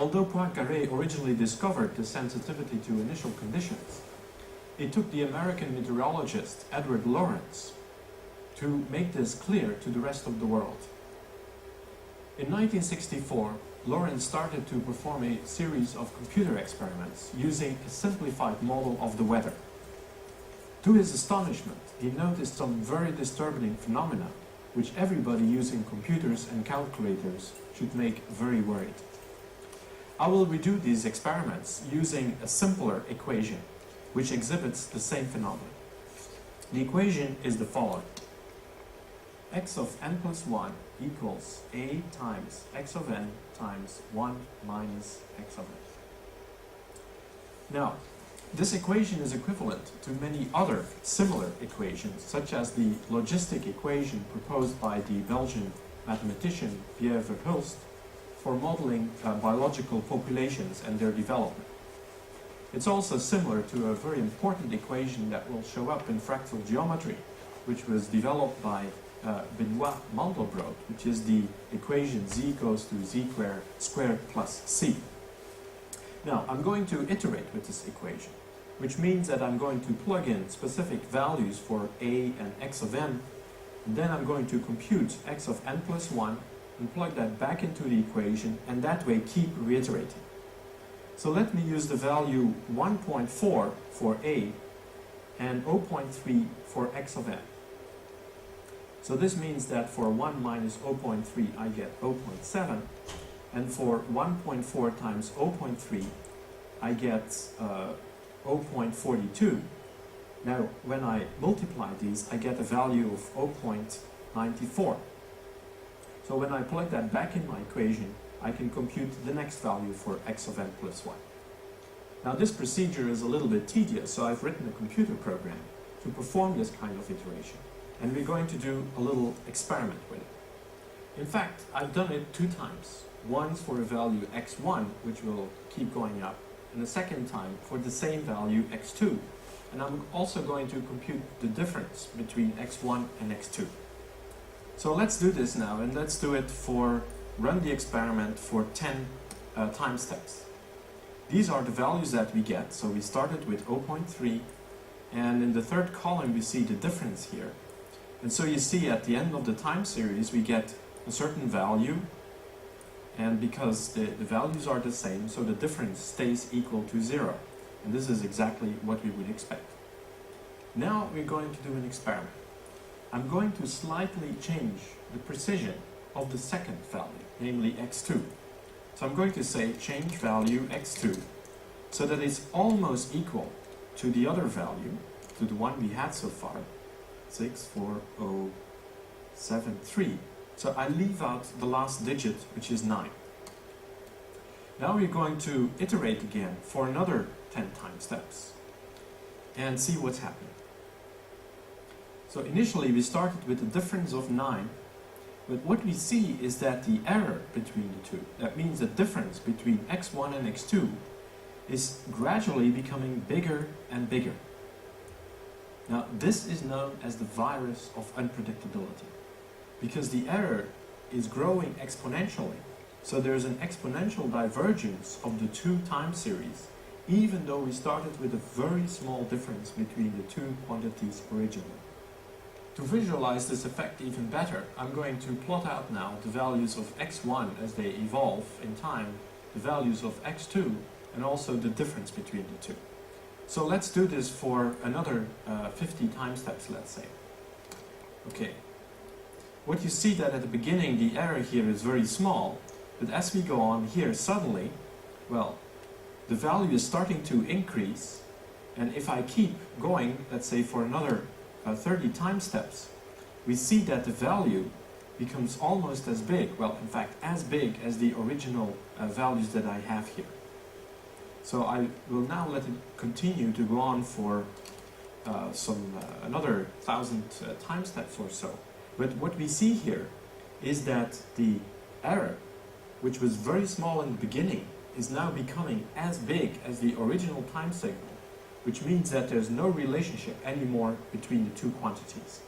Although Poincaré originally discovered the sensitivity to initial conditions, it took the American meteorologist Edward Lorenz to make this clear to the rest of the world. In 1964, Lorenz started to perform a series of computer experiments using a simplified model of the weather. To his astonishment, he noticed some very disturbing phenomena which everybody using computers and calculators should make very worried. I will redo these experiments using a simpler equation which exhibits the same phenomenon. The equation is the following. X of n plus 1 equals a times x of n times 1 minus x of n. Now, this equation is equivalent to many other similar equations, such as the logistic equation proposed by the Belgian mathematician Pierre Verhulst for modeling biological populations and their development. It's also similar to a very important equation that will show up in fractal geometry, which was developed by Benoit Mandelbrot, which is the equation z goes to z squared plus c. Now, I'm going to iterate with this equation, which means that I'm going to plug in specific values for a and x of n, and then I'm going to compute x of n plus 1 and plug that back into the equation, and that way keep reiterating. So let me use the value 1.4 for a and 0.3 for x of n. So this means that for 1 minus 0.3 I get 0.7, and for 1.4 times 0.3 I get 0.42. Now when I multiply these I get a value of 0.94. So when I plug that back in my equation I can compute the next value for x of n plus 1. Now this procedure is a little bit tedious, so I've written a computer program to perform this kind of iteration. And we're going to do a little experiment with it. In fact, I've done it 2 times. Once for a value x1, which will keep going up, and the second time for the same value x2. And I'm also going to compute the difference between x1 and x2. So let's do this now, and let's do it for, run the experiment for 10 time steps. These are the values that we get. So we started with 0.3, and in the third column we see the difference here. And so you see at the end of the time series we get a certain value, and because the values are the same, so the difference stays equal to 0. And this is exactly what we would expect. Now we're going to do an experiment. I'm going to slightly change the precision of the second value, namely x2. So I'm going to say change value x2 so that it's almost equal to the other value, to the one we had so far, 64073. So I leave out the last digit, which is 9. Now we're going to iterate again for another 10 time steps and see what's happening. So initially we started with a difference of 9, but what we see is that the error between the two, that means the difference between x1 and x2, is gradually becoming bigger and bigger. Now, this is known as the virus of unpredictability, because the error is growing exponentially. So there's an exponential divergence of the 2 time series, even though we started with a very small difference between the 2 quantities originally. To visualize this effect even better, I'm going to plot out now the values of x1 as they evolve in time, the values of x2, and also the difference between the two. So let's do this for another 50 time steps, let's say. Okay. What you see that at the beginning the error here is very small, but as we go on here suddenly, well, the value is starting to increase, and if I keep going, let's say for another 30 time steps, we see that the value becomes almost as big, well, in fact, as big as the original values that I have here. So I will now let it continue to go on for another 1,000 time steps or so. But what we see here is that the error, which was very small in the beginning, is now becoming as big as the original time signal, which means that there's no relationship anymore between the 2 quantities.